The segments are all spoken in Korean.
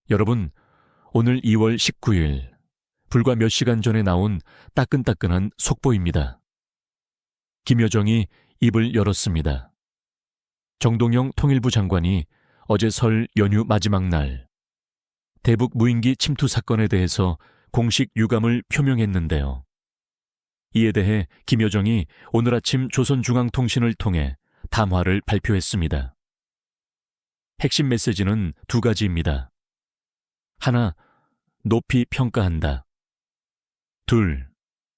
여러분, 오늘 2월 19일, 불과 몇 시간 전에 나온 따끈따끈한 속보입니다. 김여정이 입을 열었습니다. 정동영 통일부 장관이 어제 설 연휴 마지막 날, 대북 무인기 침투 사건에 대해서 공식 유감을 표명했는데요. 이에 대해 김여정이 오늘 아침 조선중앙통신을 통해 담화를 발표했습니다. 핵심 메시지는 두 가지입니다. 하나, 높이 평가한다. 둘,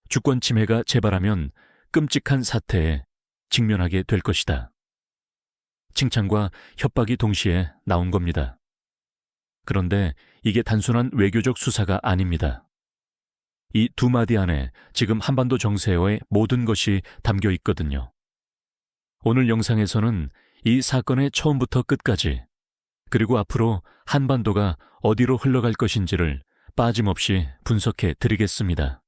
주권 침해가 재발하면 끔찍한 사태에 직면하게 될 것이다. 칭찬과 협박이 동시에 나온 겁니다. 그런데 이게 단순한 외교적 수사가 아닙니다. 이 두 마디 안에 지금 한반도 정세의 모든 것이 담겨 있거든요. 오늘 영상에서는 이 사건의 처음부터 끝까지, 그리고 앞으로 한반도가 어디로 흘러갈 것인지를 빠짐없이 분석해 드리겠습니다.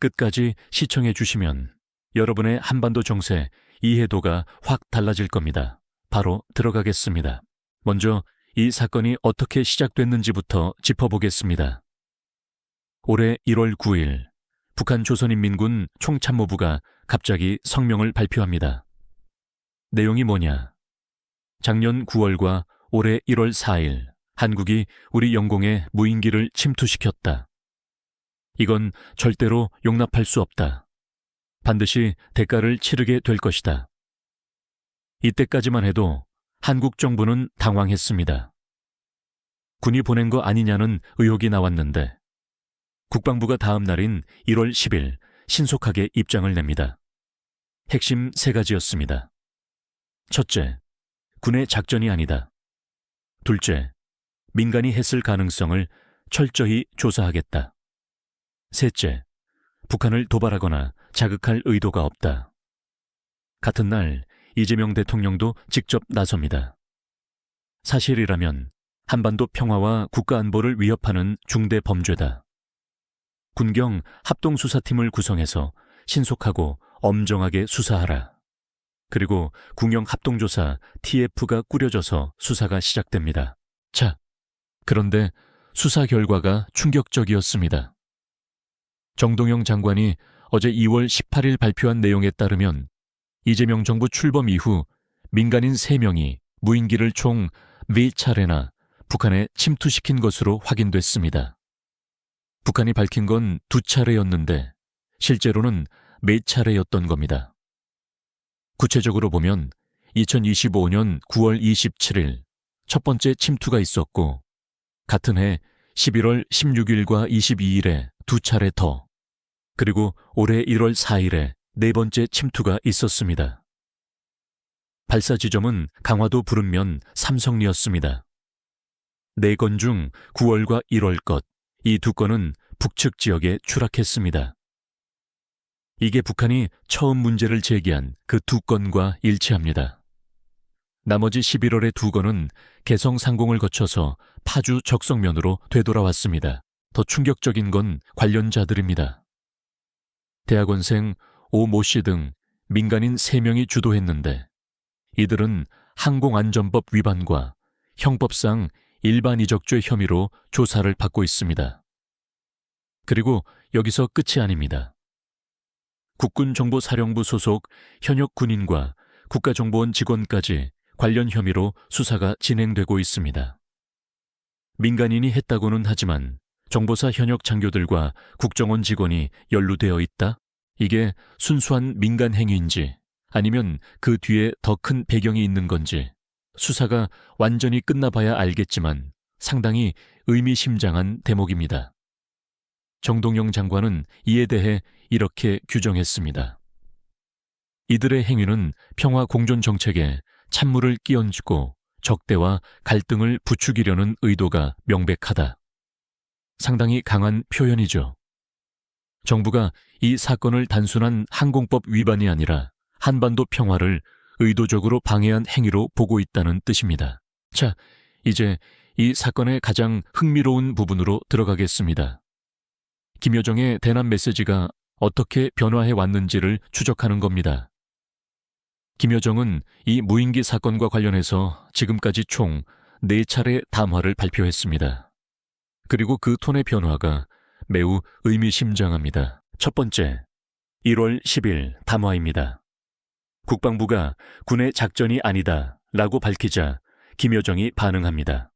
끝까지 시청해 주시면 여러분의 한반도 정세 이해도가 확 달라질 겁니다. 바로 들어가겠습니다. 먼저 이 사건이 어떻게 시작됐는지부터 짚어보겠습니다. 올해 1월 9일, 북한 조선인민군 총참모부가 갑자기 성명을 발표합니다. 내용이 뭐냐? 작년 9월과 올해 1월 4일, 한국이 우리 영공에 무인기를 침투시켰다. 이건 절대로 용납할 수 없다. 반드시 대가를 치르게 될 것이다. 이때까지만 해도 한국 정부는 당황했습니다. 군이 보낸 거 아니냐는 의혹이 나왔는데 국방부가 다음 날인 1월 10일 신속하게 입장을 냅니다. 핵심 세 가지였습니다. 첫째, 군의 작전이 아니다. 둘째, 민간이 했을 가능성을 철저히 조사하겠다. 셋째, 북한을 도발하거나 자극할 의도가 없다. 같은 날 이재명 대통령도 직접 나섭니다. 사실이라면 한반도 평화와 국가 안보를 위협하는 중대 범죄다. 군경 합동수사팀을 구성해서 신속하고 엄정하게 수사하라. 그리고 국영 합동조사 TF가 꾸려져서 수사가 시작됩니다. 자, 그런데 수사 결과가 충격적이었습니다. 정동영 장관이 어제 2월 18일 발표한 내용에 따르면 이재명 정부 출범 이후 민간인 3명이 무인기를 총 4차례나 북한에 침투시킨 것으로 확인됐습니다. 북한이 밝힌 건 2차례였는데 실제로는 4차례였던 겁니다. 구체적으로 보면 2025년 9월 27일 첫 번째 침투가 있었고 같은 해 11월 16일과 22일에 2차례 더, 그리고 올해 1월 4일에 4번째 침투가 있었습니다. 발사 지점은 강화도 부른면 삼성리였습니다. 4건 중 9월과 1월 것, 이 2건은 북측 지역에 추락했습니다. 이게 북한이 처음 문제를 제기한 그 2건과 일치합니다. 나머지 11월의 2건은 개성 상공을 거쳐서 파주 적성면으로 되돌아왔습니다. 더 충격적인 건 관련자들입니다. 대학원생 오 모 씨 등 민간인 3명이 주도했는데 이들은 항공안전법 위반과 형법상 일반 이적죄 혐의로 조사를 받고 있습니다. 그리고 여기서 끝이 아닙니다. 국군정보사령부 소속 현역 군인과 국가정보원 직원까지 관련 혐의로 수사가 진행되고 있습니다. 민간인이 했다고는 하지만 정보사 현역 장교들과 국정원 직원이 연루되어 있다? 이게 순수한 민간 행위인지 아니면 그 뒤에 더 큰 배경이 있는 건지 수사가 완전히 끝나봐야 알겠지만 상당히 의미심장한 대목입니다. 정동영 장관은 이에 대해 이렇게 규정했습니다. 이들의 행위는 평화 공존 정책에 찬물을 끼얹고 적대와 갈등을 부추기려는 의도가 명백하다. 상당히 강한 표현이죠. 정부가 이 사건을 단순한 항공법 위반이 아니라 한반도 평화를 의도적으로 방해한 행위로 보고 있다는 뜻입니다. 자, 이제 이 사건의 가장 흥미로운 부분으로 들어가겠습니다. 김여정의 대남 메시지가 어떻게 변화해 왔는지를 추적하는 겁니다. 김여정은 이 무인기 사건과 관련해서 지금까지 총 4차례 담화를 발표했습니다. 그리고 그 톤의 변화가 매우 의미심장합니다. 첫 번째, 1월 10일 담화입니다. 국방부가 군의 작전이 아니다 라고 밝히자 김여정이 반응합니다.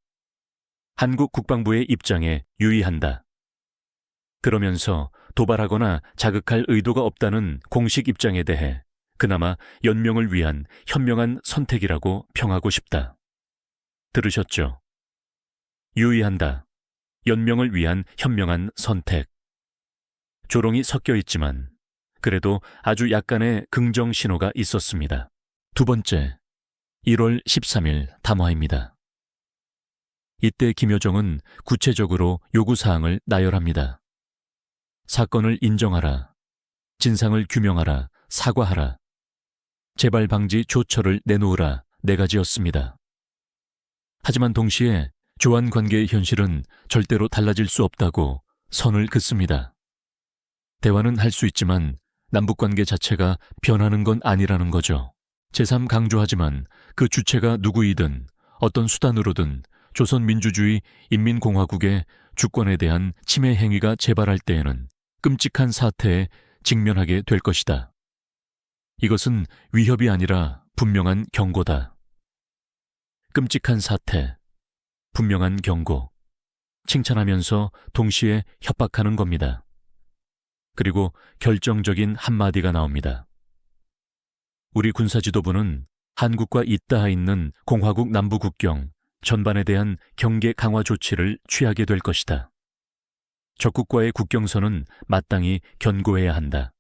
한국 국방부의 입장에 유의한다. 그러면서 도발하거나 자극할 의도가 없다는 공식 입장에 대해 그나마 연명을 위한 현명한 선택이라고 평하고 싶다. 들으셨죠? 유의한다. 연명을 위한 현명한 선택. 조롱이 섞여 있지만 그래도 아주 약간의 긍정 신호가 있었습니다. 두 번째, 1월 13일 담화입니다. 이때 김여정은 구체적으로 요구사항을 나열합니다. 사건을 인정하라, 진상을 규명하라, 사과하라, 재발 방지 조처를 내놓으라 4가지였습니다. 하지만 동시에 조한 관계의 현실은 절대로 달라질 수 없다고 선을 긋습니다. 대화는 할 수 있지만 남북관계 자체가 변하는 건 아니라는 거죠. 제3 강조하지만 그 주체가 누구이든 어떤 수단으로든 조선민주주의 인민공화국의 주권에 대한 침해 행위가 재발할 때에는 끔찍한 사태에 직면하게 될 것이다. 이것은 위협이 아니라 분명한 경고다. 끔찍한 사태, 분명한 경고, 칭찬하면서 동시에 협박하는 겁니다. 그리고 결정적인 한마디가 나옵니다. 우리 군사지도부는 한국과 잇닿아 있는 공화국 남부국경 전반에 대한 경계 강화 조치를 취하게 될 것이다. 적국과의 국경선은 마땅히 견고해야 한다.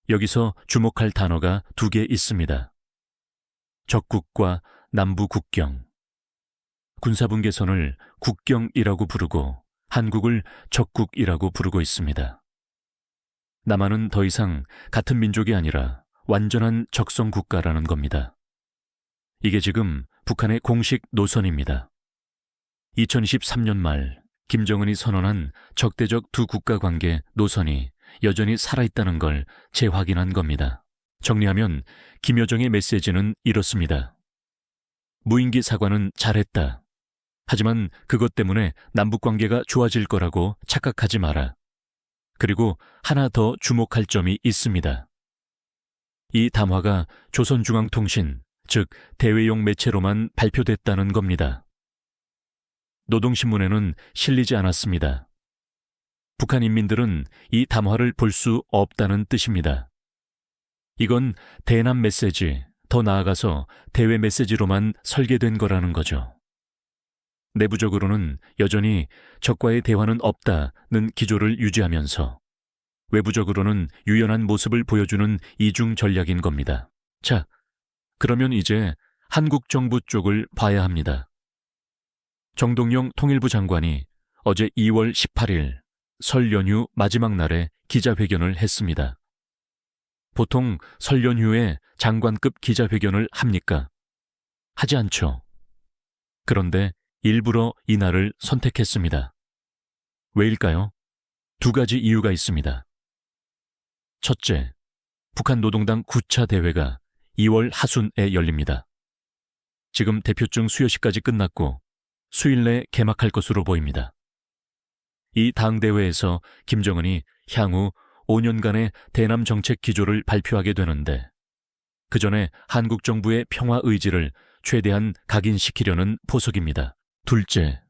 여기서 주목할 단어가 2개 있습니다. 적국과 남부국경. 군사분계선을 국경이라고 부르고 한국을 적국이라고 부르고 있습니다. 남한은 더 이상 같은 민족이 아니라 완전한 적성 국가라는 겁니다. 이게 지금 북한의 공식 노선입니다. 2023년 말 김정은이 선언한 적대적 두 국가 관계 노선이 여전히 살아있다는 걸 재확인한 겁니다. 정리하면 김여정의 메시지는 이렇습니다. 무인기 사과는 잘했다. 하지만 그것 때문에 남북관계가 좋아질 거라고 착각하지 마라. 그리고 하나 더 주목할 점이 있습니다. 이 담화가 조선중앙통신, 즉 대외용 매체로만 발표됐다는 겁니다. 노동신문에는 실리지 않았습니다. 북한 인민들은 이 담화를 볼 수 없다는 뜻입니다. 이건 대남 메시지, 더 나아가서 대외 메시지로만 설계된 거라는 거죠. 내부적으로는 여전히 적과의 대화는 없다는 기조를 유지하면서 외부적으로는 유연한 모습을 보여주는 이중 전략인 겁니다. 자, 그러면 이제 한국 정부 쪽을 봐야 합니다. 정동영 통일부 장관이 어제 2월 18일 설 연휴 마지막 날에 기자회견을 했습니다. 보통 설 연휴에 장관급 기자회견을 합니까? 하지 않죠. 그런데 일부러 이날을 선택했습니다. 왜일까요? 2가지 이유가 있습니다. 첫째, 북한 노동당 9차 대회가 2월 하순에 열립니다. 지금 대표증 수여식까지 끝났고 수일 내에 개막할 것으로 보입니다. 이 당대회에서 김정은이 향후 5년간의 대남 정책 기조를 발표하게 되는데 그 전에 한국 정부의 평화 의지를 최대한 각인시키려는 포석입니다. 둘째,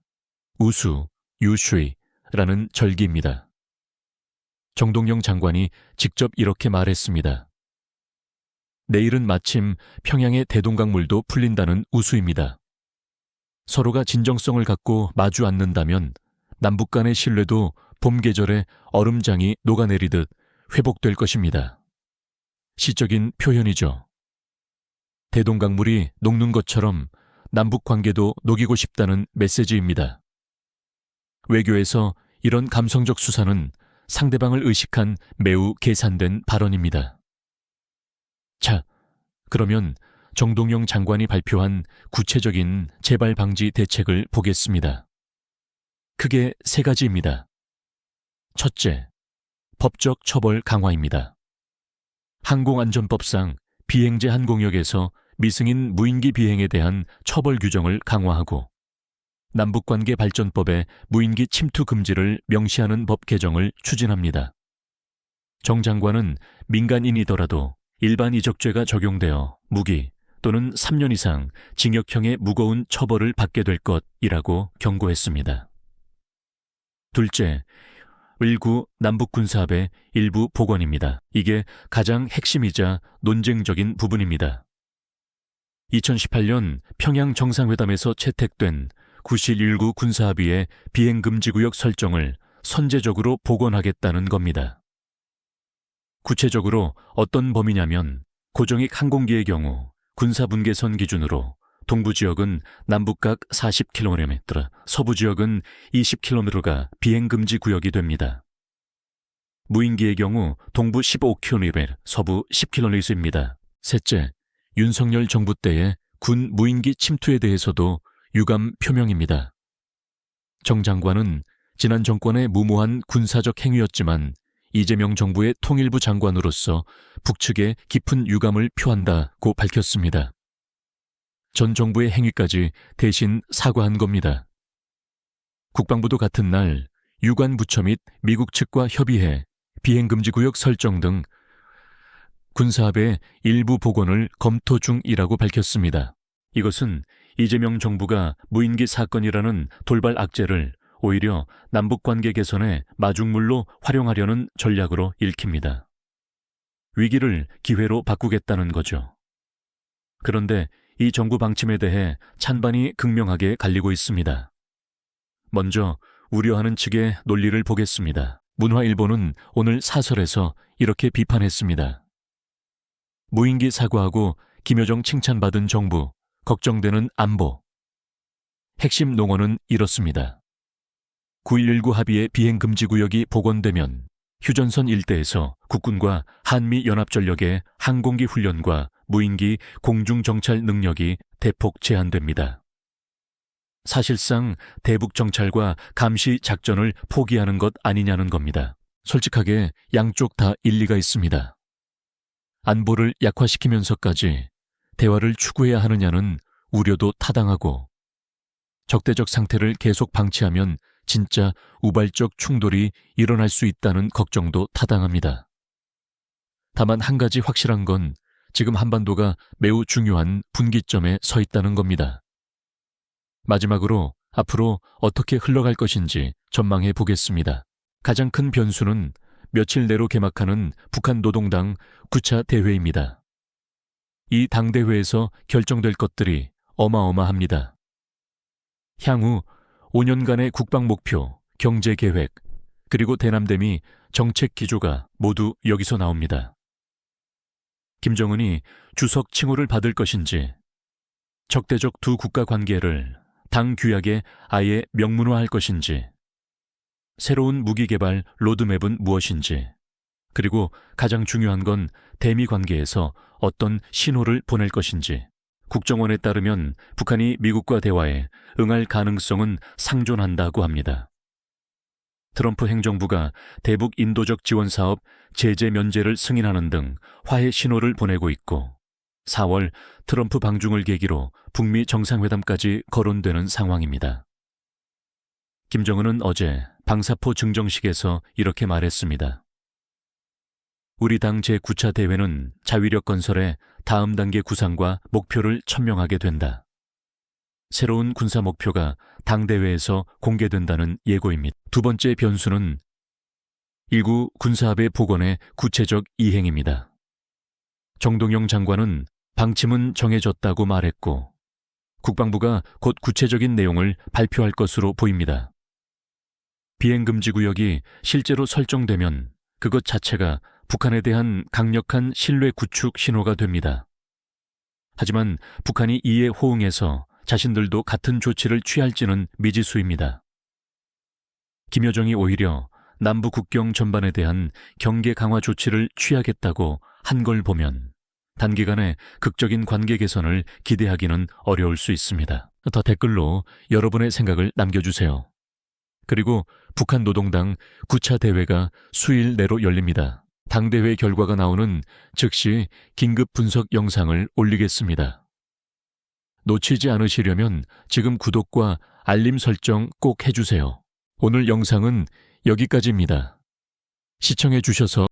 우수, 유슈이라는 절기입니다. 정동영 장관이 직접 이렇게 말했습니다. 내일은 마침 평양의 대동강물도 풀린다는 우수입니다. 서로가 진정성을 갖고 마주 앉는다면 남북 간의 신뢰도 봄 계절에 얼음장이 녹아내리듯 회복될 것입니다. 시적인 표현이죠. 대동강물이 녹는 것처럼 남북 관계도 녹이고 싶다는 메시지입니다. 외교에서 이런 감성적 수사는 상대방을 의식한 매우 계산된 발언입니다. 자, 그러면 정동영 장관이 발표한 구체적인 재발 방지 대책을 보겠습니다. 크게 3가지입니다. 첫째, 법적 처벌 강화입니다. 항공안전법상 비행제 항공역에서 미승인 무인기 비행에 대한 처벌 규정을 강화하고 남북관계 발전법에 무인기 침투 금지를 명시하는 법 개정을 추진합니다. 정 장관은 민간인이더라도 일반 이적죄가 적용되어 무기 또는 3년 이상 징역형의 무거운 처벌을 받게 될 것이라고 경고했습니다. 둘째, 을구 남북군사합의 일부 복원입니다. 이게 가장 핵심이자 논쟁적인 부분입니다. 2018년 평양 정상회담에서 채택된 9.19 군사합의의 비행금지구역 설정을 선제적으로 복원하겠다는 겁니다. 구체적으로 어떤 범위냐면 고정익 항공기의 경우 군사분계선 기준으로 동부지역은 남북 각 40km, 서부지역은 20km가 비행금지 구역이 됩니다. 무인기의 경우 동부 15km, 서부 10km입니다. 셋째, 윤석열 정부 때의 군 무인기 침투에 대해서도 유감 표명입니다. 정 장관은 지난 정권의 무모한 군사적 행위였지만 이재명 정부의 통일부 장관으로서 북측에 깊은 유감을 표한다고 밝혔습니다. 전 정부의 행위까지 대신 사과한 겁니다. 국방부도 같은 날 유관 부처 및 미국 측과 협의해 비행금지구역 설정 등 군사합의 일부 복원을 검토 중이라고 밝혔습니다. 이것은 이재명 정부가 무인기 사건이라는 돌발 악재를 오히려 남북관계 개선의 마중물로 활용하려는 전략으로 읽힙니다. 위기를 기회로 바꾸겠다는 거죠. 그런데 이 정부 방침에 대해 찬반이 극명하게 갈리고 있습니다. 먼저 우려하는 측의 논리를 보겠습니다. 문화일보는 오늘 사설에서 이렇게 비판했습니다. 무인기 사과하고 김여정 칭찬받은 정부, 걱정되는 안보. 핵심 농어는 이렇습니다. 9.19 합의의 비행금지구역이 복원되면 휴전선 일대에서 국군과 한미연합전력의 항공기 훈련과 무인기 공중정찰 능력이 대폭 제한됩니다. 사실상 대북정찰과 감시 작전을 포기하는 것 아니냐는 겁니다. 솔직하게 양쪽 다 일리가 있습니다. 안보를 약화시키면서까지 대화를 추구해야 하느냐는 우려도 타당하고 적대적 상태를 계속 방치하면 진짜 우발적 충돌이 일어날 수 있다는 걱정도 타당합니다. 다만 한 가지 확실한 건 지금 한반도가 매우 중요한 분기점에 서 있다는 겁니다. 마지막으로 앞으로 어떻게 흘러갈 것인지 전망해 보겠습니다. 가장 큰 변수는 며칠 내로 개막하는 북한 노동당 9차 대회입니다. 이 당대회에서 결정될 것들이 어마어마합니다. 향후 5년간의 국방 목표, 경제 계획, 그리고 대남대미 정책 기조가 모두 여기서 나옵니다. 김정은이 주석 칭호를 받을 것인지, 적대적 두 국가 관계를 당 규약에 아예 명문화할 것인지, 새로운 무기 개발 로드맵은 무엇인지, 그리고 가장 중요한 건 대미 관계에서 어떤 신호를 보낼 것인지, 국정원에 따르면 북한이 미국과 대화에 응할 가능성은 상존한다고 합니다. 트럼프 행정부가 대북 인도적 지원 사업 제재 면제를 승인하는 등 화해 신호를 보내고 있고 4월 트럼프 방중을 계기로 북미 정상회담까지 거론되는 상황입니다. 김정은은 어제 방사포 증정식에서 이렇게 말했습니다. 우리 당 제9차 대회는 자위력 건설의 다음 단계 구상과 목표를 천명하게 된다. 새로운 군사 목표가 당대회에서 공개된다는 예고입니다. 두 번째 변수는 일구 군사합의 복원의 구체적 이행입니다. 정동영 장관은 방침은 정해졌다고 말했고 국방부가 곧 구체적인 내용을 발표할 것으로 보입니다. 비행금지구역이 실제로 설정되면 그것 자체가 북한에 대한 강력한 신뢰 구축 신호가 됩니다. 하지만 북한이 이에 호응해서 자신들도 같은 조치를 취할지는 미지수입니다. 김여정이 오히려 남부 국경 전반에 대한 경계 강화 조치를 취하겠다고 한 걸 보면 단기간에 극적인 관계 개선을 기대하기는 어려울 수 있습니다. 더 댓글로 여러분의 생각을 남겨주세요. 그리고 북한 노동당 9차 대회가 수일 내로 열립니다. 당대회 결과가 나오는 즉시 긴급 분석 영상을 올리겠습니다. 놓치지 않으시려면 지금 구독과 알림 설정 꼭 해주세요. 오늘 영상은 여기까지입니다. 시청해 주셔서